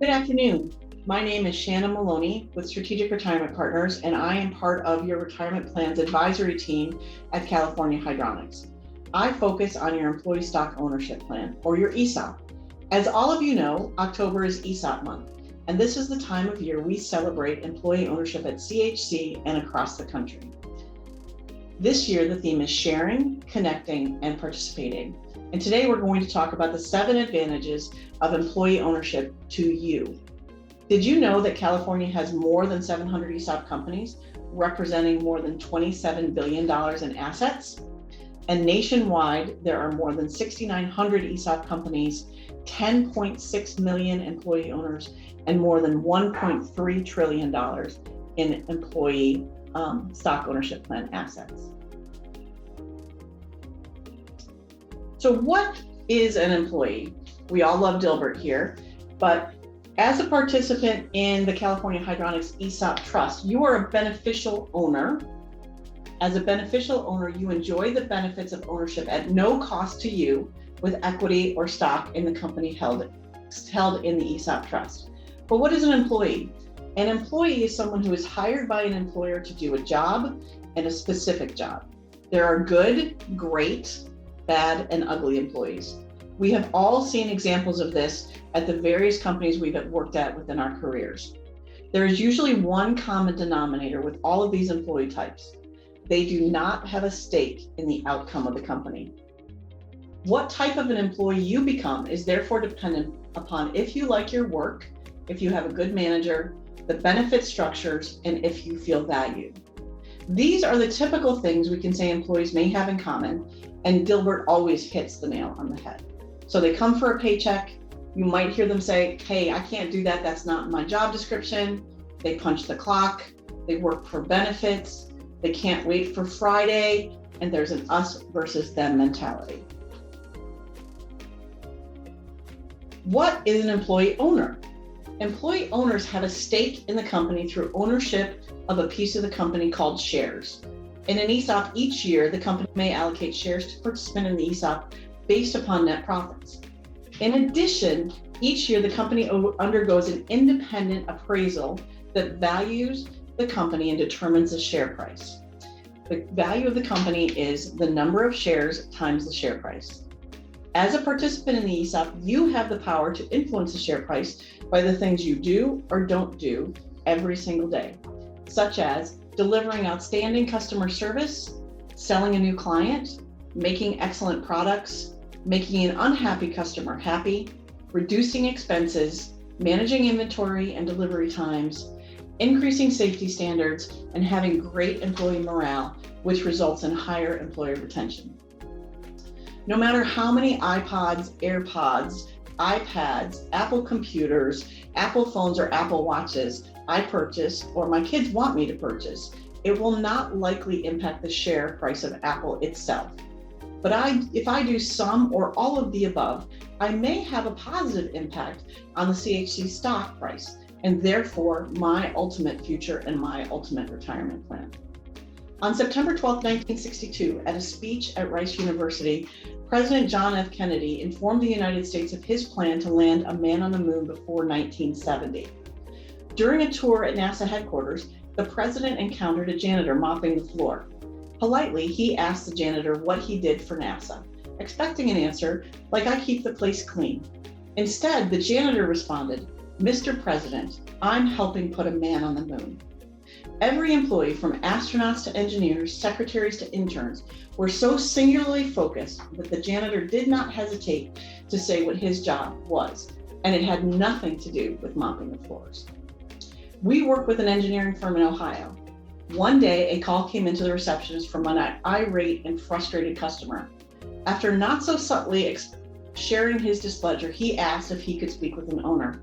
Good afternoon. My name is Shannon Maloney with Strategic Retirement Partners, and I am part of your retirement plans advisory team at California Hydronics. I focus on your employee stock ownership plan, or your ESOP. As all of you know, October is ESOP month, and this is the time of year we celebrate employee ownership at CHC and across the country. This year, the theme is sharing, connecting, and participating. And today we're going to talk about the 7 advantages of employee ownership to you. Did you know that California has more than 700 ESOP companies, representing more than $27 billion in assets? And nationwide, there are more than 6,900 ESOP companies, 10.6 million employee owners, and more than $1.3 trillion in employee stock ownership plan assets. So what is an employee? We all love Dilbert here, but as a participant in the California Hydronics ESOP Trust, you are a beneficial owner. As a beneficial owner, you enjoy the benefits of ownership at no cost to you with equity or stock in the company held in the ESOP Trust. But what is an employee? An employee is someone who is hired by an employer to do a job and a specific job. There are good, great, bad, and ugly employees. We have all seen examples of this at the various companies we've worked at within our careers. There is usually one common denominator with all of these employee types. They do not have a stake in the outcome of the company. What type of an employee you become is therefore dependent upon if you like your work, if you have a good manager, the benefit structures, and if you feel valued. These are the typical things we can say employees may have in common, and Dilbert always hits the nail on the head. So they come for a paycheck. You might hear them say, hey, I can't do that. That's not my job description. They punch the clock. They work for benefits. They can't wait for Friday. And there's an us versus them mentality. What is an employee owner? Employee owners have a stake in the company through ownership of a piece of the company called shares. In an ESOP, each year, the company may allocate shares to participants in the ESOP based upon net profits. In addition, each year, the company undergoes an independent appraisal that values the company and determines the share price. The value of the company is the number of shares times the share price. As a participant in the ESOP, you have the power to influence the share price by the things you do or don't do every single day, such as delivering outstanding customer service, selling a new client, making excellent products, making an unhappy customer happy, reducing expenses, managing inventory and delivery times, increasing safety standards, and having great employee morale, which results in higher employee retention. No matter how many iPods, AirPods, iPads, Apple computers, Apple phones, or Apple watches I purchase or my kids want me to purchase, it will not likely impact the share price of Apple itself. But if I do some or all of the above, I may have a positive impact on the CHC stock price and therefore my ultimate future and my ultimate retirement plan. On September 12, 1962, at a speech at Rice University, President John F. Kennedy informed the United States of his plan to land a man on the moon before 1970. During a tour at NASA headquarters, the president encountered a janitor mopping the floor. Politely, he asked the janitor what he did for NASA, expecting an answer like, I keep the place clean. Instead, the janitor responded, Mr. President, I'm helping put a man on the moon. Every employee, from astronauts to engineers, secretaries to interns, were so singularly focused that the janitor did not hesitate to say what his job was, and it had nothing to do with mopping the floors. We work with an engineering firm in Ohio. One day, a call came into the receptionist from an irate and frustrated customer. After not so subtly sharing his displeasure, he asked if he could speak with an owner.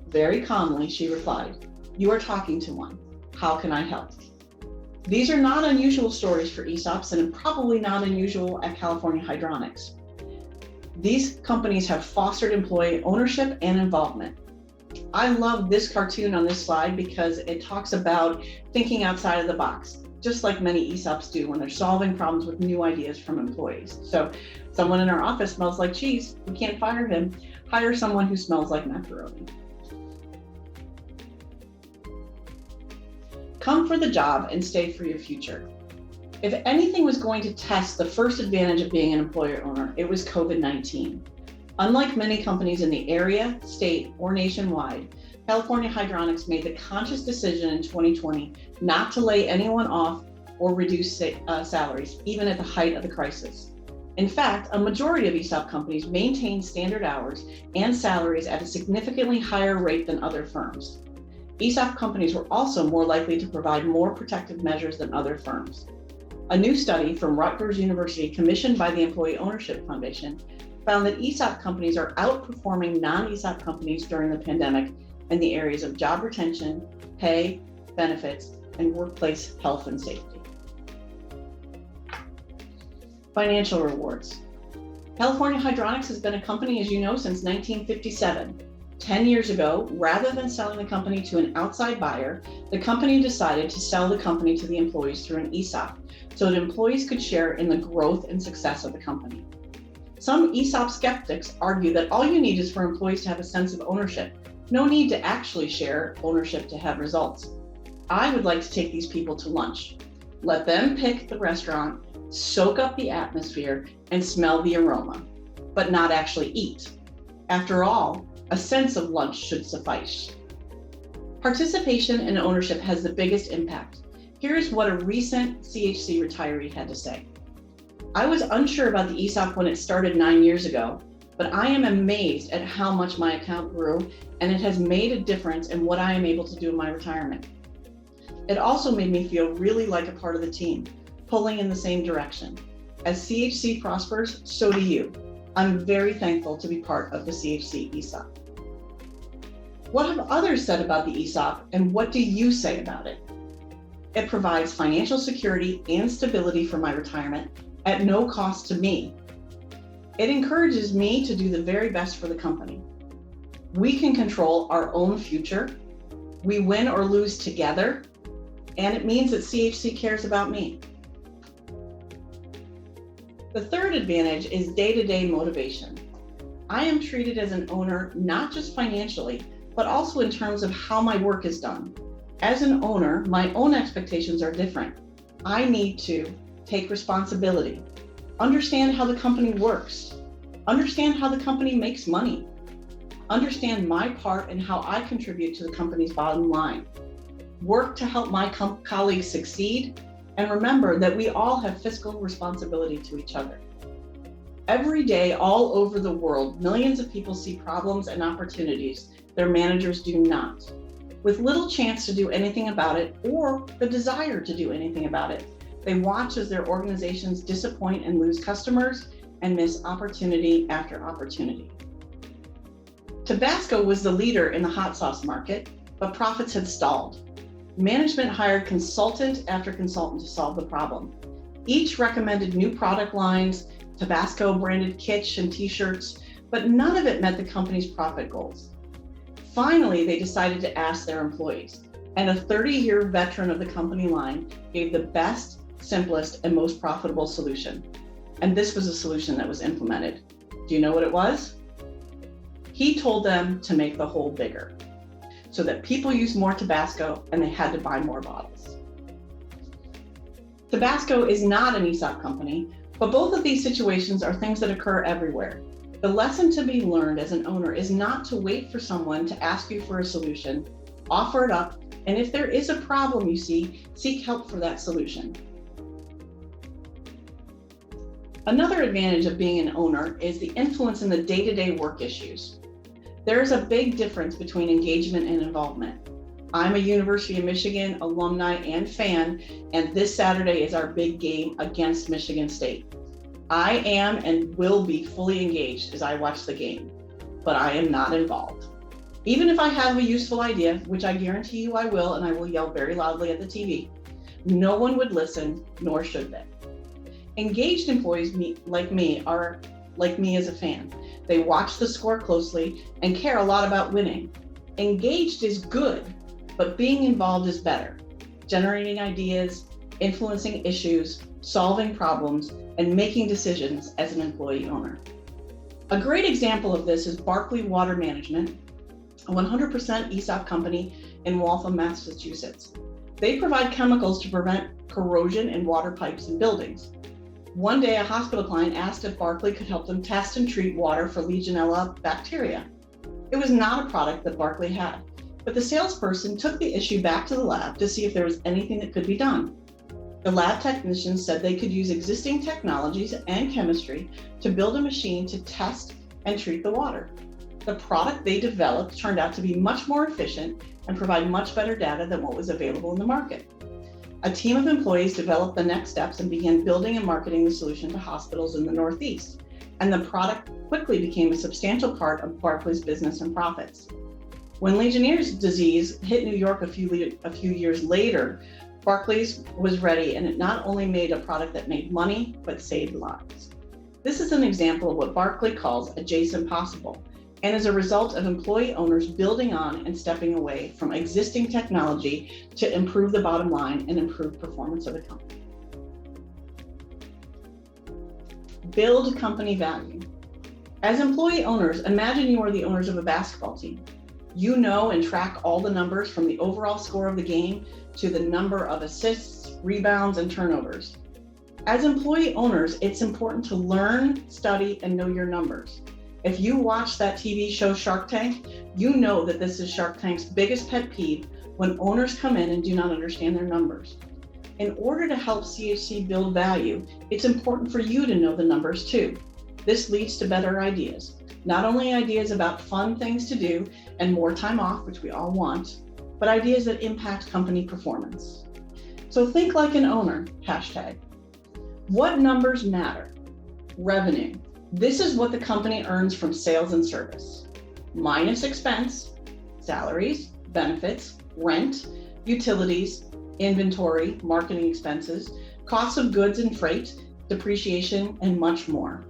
Very calmly, she replied, "You are talking to one. How can I help?" These are not unusual stories for ESOPs and probably not unusual at California Hydronics. These companies have fostered employee ownership and involvement. I love this cartoon on this slide because it talks about thinking outside of the box, just like many ESOPs do when they're solving problems with new ideas from employees. So someone in our office smells like cheese, we can't fire him, hire someone who smells like macaroni. Come for the job and stay for your future. If anything was going to test the first advantage of being an employer owner, it was COVID-19. Unlike many companies in the area, state, or nationwide, California Hydronics made the conscious decision in 2020 not to lay anyone off or reduce salaries, even at the height of the crisis. In fact, a majority of ESOP companies maintain standard hours and salaries at a significantly higher rate than other firms. ESOP companies were also more likely to provide more protective measures than other firms. A new study from Rutgers University, commissioned by the Employee Ownership Foundation, found that ESOP companies are outperforming non-ESOP companies during the pandemic in the areas of job retention, pay, benefits, and workplace health and safety. Financial rewards. California Hydronics has been a company, as you know, since 1957. 10 years ago, rather than selling the company to an outside buyer, the company decided to sell the company to the employees through an ESOP so that employees could share in the growth and success of the company. Some ESOP skeptics argue that all you need is for employees to have a sense of ownership. No need to actually share ownership to have results. I would like to take these people to lunch. Let them pick the restaurant, soak up the atmosphere, and smell the aroma, but not actually eat. After all, a sense of lunch should suffice. Participation and ownership has the biggest impact. Here's what a recent CHC retiree had to say. I was unsure about the ESOP when it started 9 years ago, but I am amazed at how much my account grew, and it has made a difference in what I am able to do in my retirement. It also made me feel really like a part of the team, pulling in the same direction. As CHC prospers, so do you. I'm very thankful to be part of the CHC ESOP. What have others said about the ESOP, and what do you say about it? It provides financial security and stability for my retirement at no cost to me. It encourages me to do the very best for the company. We can control our own future. We win or lose together, and it means that CHC cares about me. The third advantage is day-to-day motivation. I am treated as an owner not just financially, but also in terms of how my work is done. As an owner, my own expectations are different. I need to take responsibility, understand how the company works, understand how the company makes money, understand my part and how I contribute to the company's bottom line, work to help my colleagues succeed, and remember that we all have fiscal responsibility to each other. Every day, all over the world, millions of people see problems and opportunities their managers do not. With little chance to do anything about it or the desire to do anything about it, they watch as their organizations disappoint and lose customers and miss opportunity after opportunity. Tabasco was the leader in the hot sauce market, but profits had stalled. Management hired consultant after consultant to solve the problem. Each recommended new product lines, Tabasco branded kits and t-shirts, but none of it met the company's profit goals. Finally, they decided to ask their employees, and a 30-year veteran of the company line gave the best, simplest, and most profitable solution. And this was a solution that was implemented. Do you know what it was? He told them to make the hole bigger, so that people used more Tabasco and they had to buy more bottles. Tabasco is not an ESOP company, but both of these situations are things that occur everywhere. The lesson to be learned as an owner is not to wait for someone to ask you for a solution, offer it up, and if there is a problem you see, seek help for that solution. Another advantage of being an owner is the influence in the day-to-day work issues. There is a big difference between engagement and involvement. I'm a University of Michigan alumni and fan, and this Saturday is our big game against Michigan State. I am and will be fully engaged as I watch the game, but I am not involved. Even if I have a useful idea, which I guarantee you I will, and I will yell very loudly at the TV, no one would listen, nor should they. Engaged employees like me are like me as a fan. They watch the score closely and care a lot about winning. Engaged is good, but being involved is better. Generating ideas, influencing issues, solving problems, and making decisions as an employee owner. A great example of this is Barclay Water Management, a 100% ESOP company in Waltham, Massachusetts. They provide chemicals to prevent corrosion in water pipes and buildings. One day, a hospital client asked if Barclay could help them test and treat water for Legionella bacteria. It was not a product that Barclay had, but the salesperson took the issue back to the lab to see if there was anything that could be done. The lab technicians said they could use existing technologies and chemistry to build a machine to test and treat the water. The product they developed turned out to be much more efficient and provide much better data than what was available in the market. A team of employees developed the next steps and began building and marketing the solution to hospitals in the Northeast, and the product quickly became a substantial part of Barclay's business and profits. When Legionnaire's disease hit New York a few years later, Barclays was ready, and it not only made a product that made money, but saved lives. This is an example of what Barclay calls adjacent possible, and is a result of employee owners building on and stepping away from existing technology to improve the bottom line and improve performance of the company. Build company value. As employee owners, imagine you are the owners of a basketball team. You know and track all the numbers from the overall score of the game to the number of assists, rebounds, and turnovers. As employee owners, it's important to learn, study, and know your numbers. If you watch that TV show Shark Tank, you know that this is Shark Tank's biggest pet peeve when owners come in and do not understand their numbers. In order to help CHC build value, it's important for you to know the numbers too. This leads to better ideas. Not only ideas about fun things to do and more time off, which we all want, but ideas that impact company performance. So think like an owner, hashtag. What numbers matter? Revenue. This is what the company earns from sales and service, minus expense, salaries, benefits, rent, utilities, inventory, marketing expenses, costs of goods and freight, depreciation, and much more,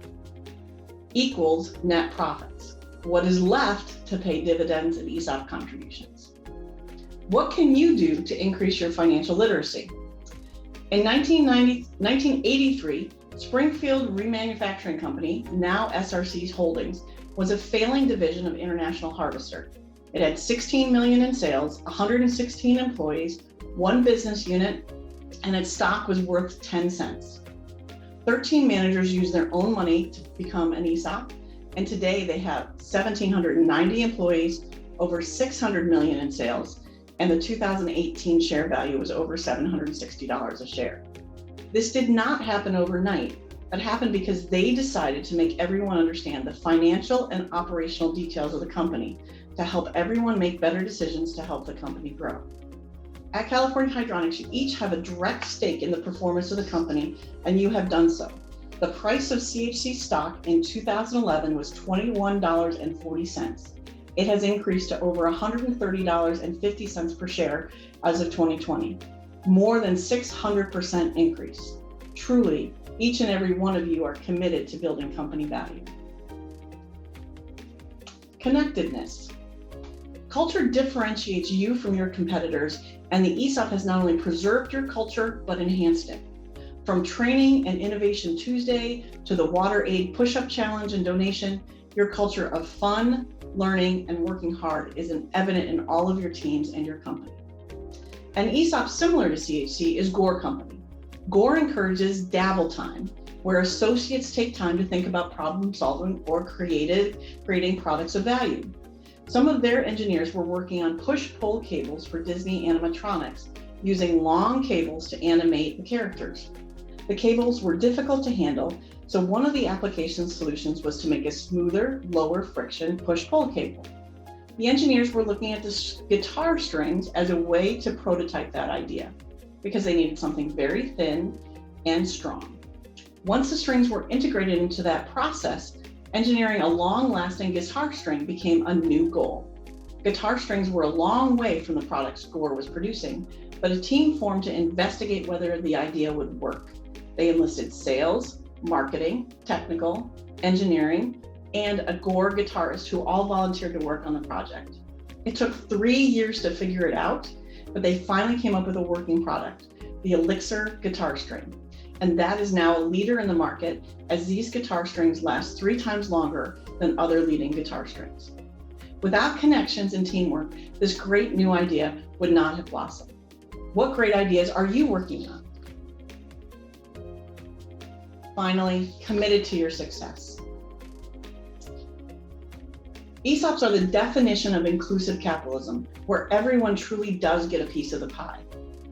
equals net profits. What is left to pay dividends and ESOP contributions? What can you do to increase your financial literacy? In 1983, Springfield Remanufacturing Company, now SRC Holdings, was a failing division of International Harvester. It had 16 million in sales, 116 employees, one business unit, and its stock was worth 10 cents. 13 managers used their own money to become an ESOP, and today they have 1,790 employees, over 600 million in sales, and the 2018 share value was over $760 a share. This did not happen overnight, but happened because they decided to make everyone understand the financial and operational details of the company to help everyone make better decisions to help the company grow. At California Hydronics, you each have a direct stake in the performance of the company, and you have done so. The price of CHC stock in 2011 was $21.40. It has increased to over $130.50 per share as of 2020, more than 600% increase. Truly, each and every one of you are committed to building company value. Connectedness. Culture differentiates you from your competitors, and the ESOP has not only preserved your culture, but enhanced it. From Training and Innovation Tuesday to the WaterAid Push-Up Challenge and donation, your culture of fun, learning, and working hard is evident in all of your teams and your company. An ESOP similar to CHC is Gore Company. Gore encourages dabble time, where associates take time to think about problem solving or creating products of value. Some of their engineers were working on push-pull cables for Disney animatronics, using long cables to animate the characters. The cables were difficult to handle, so one of the application solutions was to make a smoother, lower friction push-pull cable. The engineers were looking at the guitar strings as a way to prototype that idea, because they needed something very thin and strong. Once the strings were integrated into that process, engineering a long-lasting guitar string became a new goal. Guitar strings were a long way from the products Gore was producing, but a team formed to investigate whether the idea would work. They enlisted sales, marketing, technical, engineering, and a Gore guitarist who all volunteered to work on the project. It took 3 years to figure it out, but they finally came up with a working product, the Elixir guitar string. And that is now a leader in the market, as these guitar strings last 3 times longer than other leading guitar strings. Without connections and teamwork, this great new idea would not have blossomed. What great ideas are you working on? Finally, committed to your success. ESOPs are the definition of inclusive capitalism, where everyone truly does get a piece of the pie.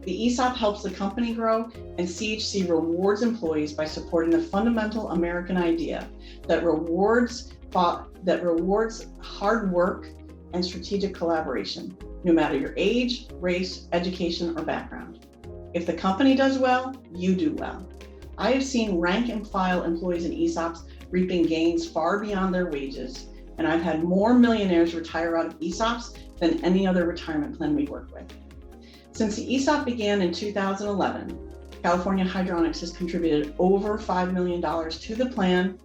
The ESOP helps the company grow, and CHC rewards employees by supporting the fundamental American idea that rewards hard work and strategic collaboration, no matter your age, race, education, or background. If the company does well, you do well. I have seen rank and file employees in ESOPs reaping gains far beyond their wages, and I've had more millionaires retire out of ESOPs than any other retirement plan we work with. Since the ESOP began in 2011, California Hydronics has contributed over $5 million to the plan,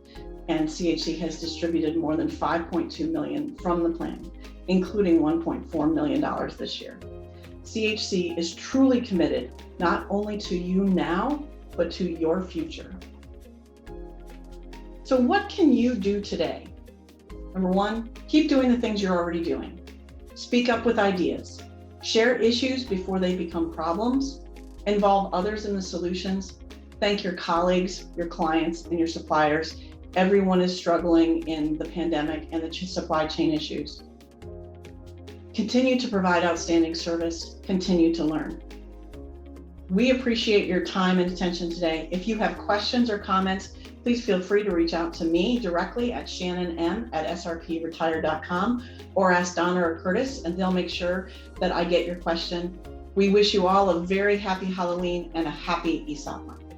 and CHC has distributed more than $5.2 million from the plan, including $1.4 million this year. CHC is truly committed not only to you now, but to your future. So what can you do today? Number one, keep doing the things you're already doing. Speak up with ideas. Share issues before they become problems. Involve others in the solutions. Thank your colleagues, your clients, and your suppliers. Everyone is struggling in the pandemic and the supply chain issues. Continue to provide outstanding service. Continue to learn. We appreciate your time and attention today. If you have questions or comments, please feel free to reach out to me directly at shannon.m@srpretire.com or ask Donna or Curtis, and they'll make sure that I get your question. We wish you all a very happy Halloween and a happy ESOP month.